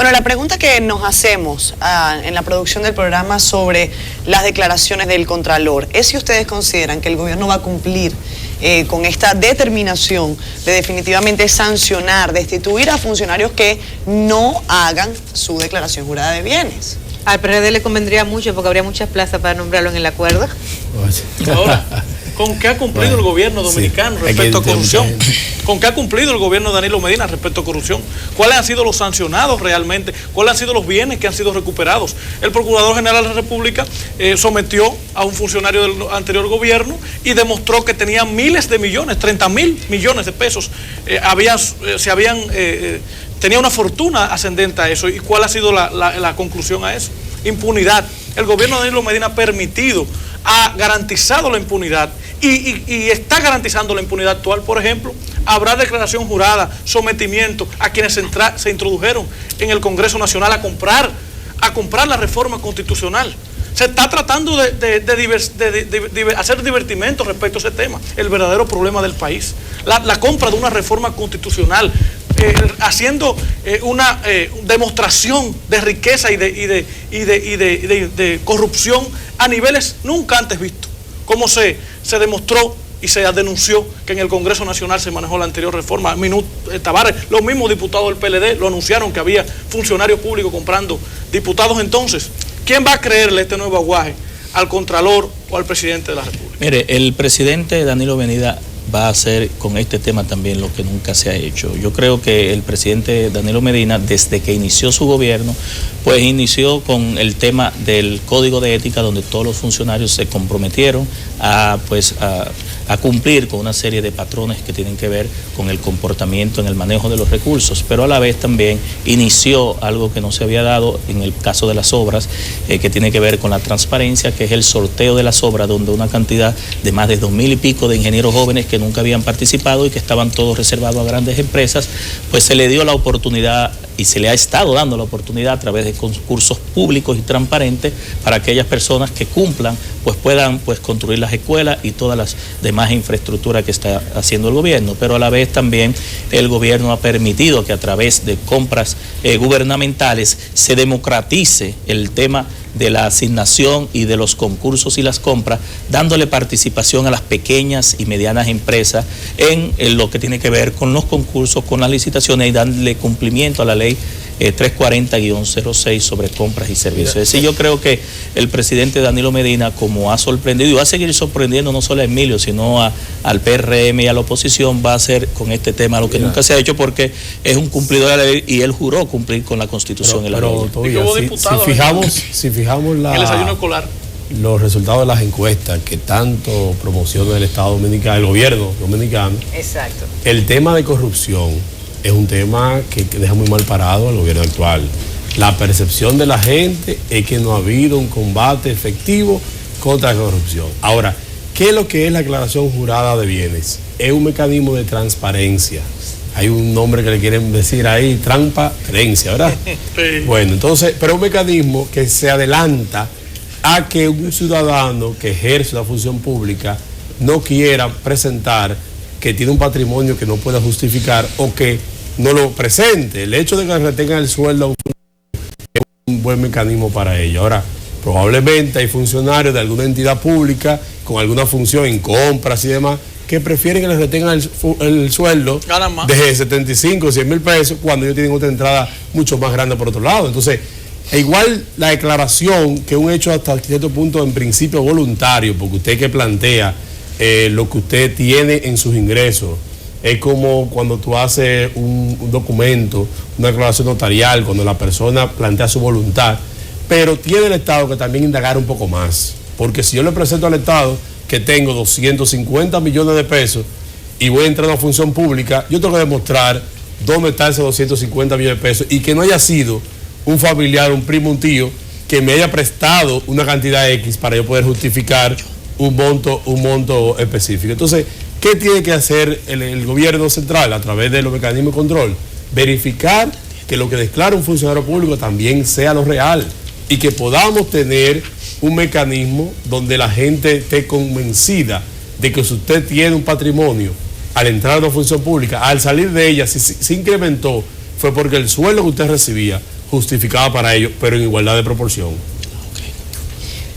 Bueno, la pregunta que nos hacemos en la producción del programa sobre las declaraciones del Contralor es si ustedes consideran que el gobierno va a cumplir con esta determinación de definitivamente sancionar, destituir a funcionarios que no hagan su declaración jurada de bienes. Al PRD le convendría mucho porque habría muchas plazas para nombrarlo en el acuerdo. Ahora, ¿con qué ha cumplido el gobierno dominicano respecto a corrupción? ¿Con qué ha cumplido el gobierno de Danilo Medina respecto a corrupción? ¿Cuáles han sido los sancionados realmente? ¿Cuáles han sido los bienes que han sido recuperados? El Procurador General de la República sometió a un funcionario del anterior gobierno y demostró que tenía miles de millones, 30.000 millones de pesos. Tenía una fortuna ascendente a eso. ¿Y cuál ha sido la conclusión a eso? Impunidad. El gobierno de Danilo Medina ha garantizado la impunidad y está garantizando la impunidad actual. Por ejemplo, habrá declaración jurada, sometimiento a quienes se introdujeron en el Congreso Nacional a comprar la reforma constitucional. Se está tratando de hacer divertimento respecto a ese tema, el verdadero problema del país. La compra de una reforma constitucional, haciendo una demostración de riqueza y de corrupción a niveles nunca antes vistos. Como se demostró y se denunció que en el Congreso Nacional se manejó la anterior reforma. Tavares, los mismos diputados del PLD lo anunciaron, que había funcionarios públicos comprando diputados. Entonces, ¿quién va a creerle este nuevo aguaje al Contralor o al presidente de la República? Mire, el presidente Danilo Medina va a hacer con este tema también lo que nunca se ha hecho. Yo creo que el presidente Danilo Medina, desde que inició su gobierno, pues inició con el tema del Código de Ética, donde todos los funcionarios se comprometieron a cumplir con una serie de patrones que tienen que ver con el comportamiento en el manejo de los recursos, pero a la vez también inició algo que no se había dado en el caso de las obras, que tiene que ver con la transparencia, que es el sorteo de las obras, donde una cantidad de más de 2.000 y pico de ingenieros jóvenes que nunca habían participado y que estaban todos reservados a grandes empresas, pues se le dio la oportunidad y se le ha estado dando la oportunidad a través de concursos públicos y transparentes para aquellas personas que cumplan, pues puedan construir las escuelas y todas las demás infraestructuras que está haciendo el gobierno. Pero a la vez también el gobierno ha permitido que a través de compras gubernamentales se democratice el tema de la asignación y de los concursos y las compras, dándole participación a las pequeñas y medianas empresas en lo que tiene que ver con los concursos, con las licitaciones, y darle cumplimiento a la ley 340-06 sobre compras y servicios. Es decir, yo creo que el presidente Danilo Medina, como ha sorprendido y va a seguir sorprendiendo no solo a Emilio, sino al PRM y a la oposición, va a hacer con este tema lo que nunca se ha hecho, porque es un cumplidor de la ley y él juró cumplir con la Constitución y la ley. Si fijamos el desayuno escolar, los resultados de las encuestas que tanto promociona el Estado dominicano, el gobierno dominicano, exacto, el tema de corrupción es un tema que deja muy mal parado al gobierno actual. La percepción de la gente es que no ha habido un combate efectivo contra la corrupción. Ahora, ¿qué es lo que es la declaración jurada de bienes? Es un mecanismo de transparencia. Hay un nombre que le quieren decir ahí, transparencia, ¿verdad? Sí. Bueno, entonces, pero es un mecanismo que se adelanta a que un ciudadano que ejerce una función pública no quiera presentar que tiene un patrimonio que no pueda justificar o que no lo presente. El hecho de que retengan el sueldo es un buen mecanismo para ello. Ahora, probablemente hay funcionarios de alguna entidad pública con alguna función en compras y demás que prefieren que les retengan el sueldo de 75 o 100 mil pesos cuando ellos tienen otra entrada mucho más grande por otro lado. Entonces, igual la declaración, que es un hecho hasta cierto punto en principio voluntario, porque usted que plantea lo que usted tiene en sus ingresos, es como cuando tú haces un documento, una declaración notarial, cuando la persona plantea su voluntad, pero tiene el Estado que también indagar un poco más, porque si yo le presento al Estado que tengo 250 millones de pesos y voy a entrar a una función pública, yo tengo que demostrar dónde están esos 250 millones de pesos y que no haya sido un familiar, un primo, un tío que me haya prestado una cantidad X para yo poder justificar un monto específico. Entonces, ¿qué tiene que hacer el gobierno central a través de los mecanismos de control? Verificar que lo que declara un funcionario público también sea lo real y que podamos tener un mecanismo donde la gente esté convencida de que si usted tiene un patrimonio al entrar a una función pública, al salir de ella, si se incrementó, fue porque el sueldo que usted recibía justificada para ello, pero en igualdad de proporción.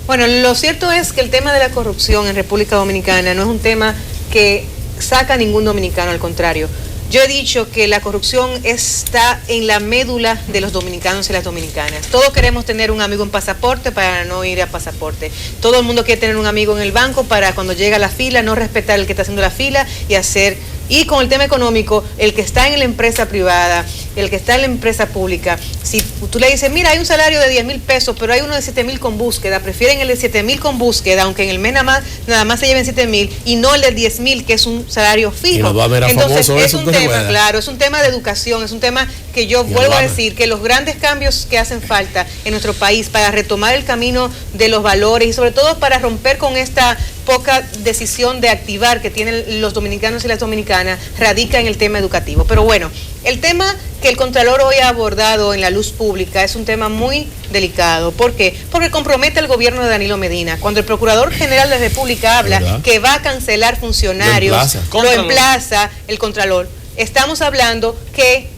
Bueno, lo cierto es que el tema de la corrupción en República Dominicana no es un tema que saca a ningún dominicano, al contrario. Yo he dicho que la corrupción está en la médula de los dominicanos y las dominicanas. Todos queremos tener un amigo en pasaporte para no ir a pasaporte. Todo el mundo quiere tener un amigo en el banco para cuando llega a la fila no respetar el que está haciendo la fila y hacer... Y con el tema económico, el que está en la empresa privada, el que está en la empresa pública, si tú le dices, mira, hay un salario de 10,000 pesos, pero hay uno de 7,000 con búsqueda, prefieren el de 7,000 con búsqueda, aunque en el mes nada más se lleven 7,000, y no el de 10,000, que es un salario fijo. Entonces es un tema, claro, es un tema de educación, es un tema que yo vuelvo a decir, que los grandes cambios que hacen falta en nuestro país para retomar el camino de los valores y sobre todo para romper con esta poca decisión de activar que tienen los dominicanos y las dominicanas radica en el tema educativo. Pero bueno, el tema que el Contralor hoy ha abordado en la luz pública es un tema muy delicado. ¿Por qué? Porque compromete al gobierno de Danilo Medina. Cuando el Procurador General de la República habla que va a cancelar funcionarios, lo emplaza el Contralor. Estamos hablando que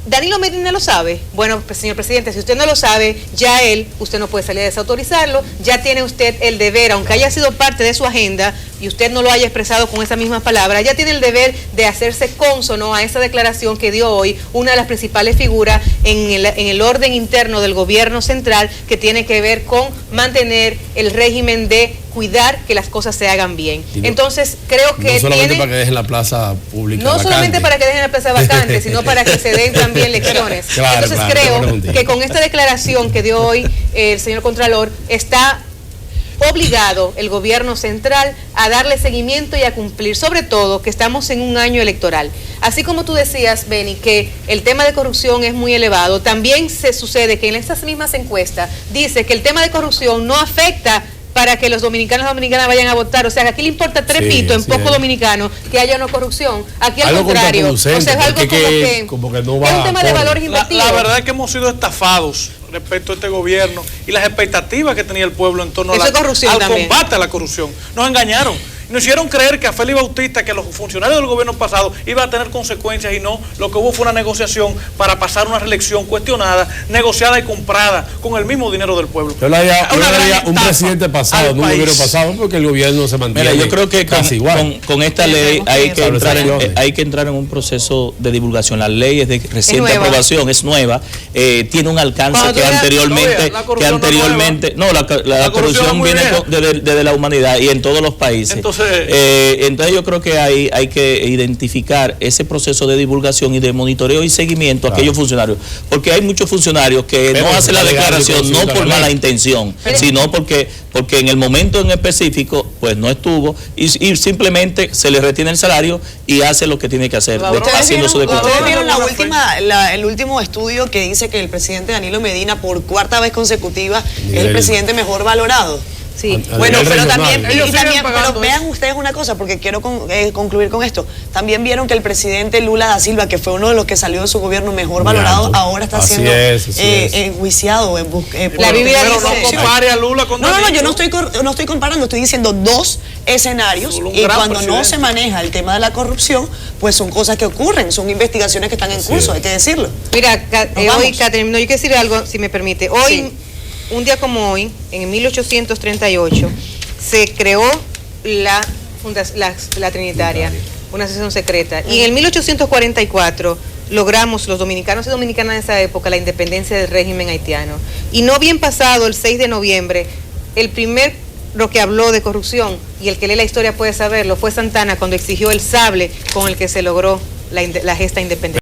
Danilo Medina lo sabe. Bueno, pues, señor presidente, si usted no lo sabe, ya usted no puede salir a desautorizarlo, ya tiene usted el deber, aunque haya sido parte de su agenda y usted no lo haya expresado con esas mismas palabras, ya tiene el deber de hacerse cónsono a esa declaración que dio hoy una de las principales figuras en el orden interno del gobierno central, que tiene que ver con mantener el régimen de cuidar que las cosas se hagan bien. Entonces, creo que no solamente para que dejen la plaza pública no vacante. Solamente para que dejen la plaza vacante, sino para que se den también lecciones. Entonces creo que con esta declaración que dio hoy el señor Contralor, está obligado el gobierno central a darle seguimiento y a cumplir, sobre todo que estamos en un año electoral. Así como tú decías, Beni, que el tema de corrupción es muy elevado, también se sucede que en estas mismas encuestas dice que el tema de corrupción no afecta para que los dominicanos y dominicanas vayan a votar. O sea, que aquí le importa trepito en poco dominicano que haya una corrupción. Aquí al contrario. O sea, es algo como que no va, es un tema de valores invertidos. La verdad es que hemos sido estafados respecto a este gobierno y las expectativas que tenía el pueblo en torno al combate a la corrupción. Nos engañaron. Nos hicieron creer que a Félix Bautista, que los funcionarios del gobierno pasado iban a tener consecuencias, y no, lo que hubo fue una negociación para pasar una reelección cuestionada, negociada y comprada con el mismo dinero del pueblo. Yo le haría un presidente pasado, no un gobierno pasado, porque el gobierno se mantiene. Mira, yo creo que con esta ley hay que entrar en un proceso de divulgación. La ley es de reciente aprobación, es nueva, tiene un alcance que anteriormente, la corrupción viene desde la humanidad y en todos los países. Entonces yo creo que hay que identificar ese proceso de divulgación y de monitoreo y seguimiento a aquellos funcionarios, porque hay muchos funcionarios que no hacen la declaración no por mala intención, sino porque en el momento en específico pues no estuvo y simplemente se le retiene el salario y hace lo que tiene que hacer, haciendo su declaración. ¿Ustedes vieron el último estudio que dice que el presidente Danilo Medina por cuarta vez consecutiva es el presidente mejor valorado? Sí, bueno, pero también pero vean ustedes una cosa, porque quiero concluir con esto. También vieron que el presidente Lula da Silva, que fue uno de los que salió de su gobierno mejor valorado, ahora está siendo enjuiciado. La Biblia pero no compare a Lula con No, yo no estoy comparando, estoy diciendo dos escenarios, y cuando no se maneja el tema de la corrupción, pues son cosas que ocurren, son investigaciones que están en curso, hay que decirlo. Mira, hoy, Catherine, yo quiero decir algo, si me permite. Hoy, un día como hoy, en 1838, se creó la Trinitaria, una asociación secreta. Y en el 1844 logramos, los dominicanos y dominicanas de esa época, la independencia del régimen haitiano. Y no bien pasado, el 6 de noviembre, el primero que habló de corrupción, y el que lee la historia puede saberlo, fue Santana, cuando exigió el sable con el que se logró la gesta independencia.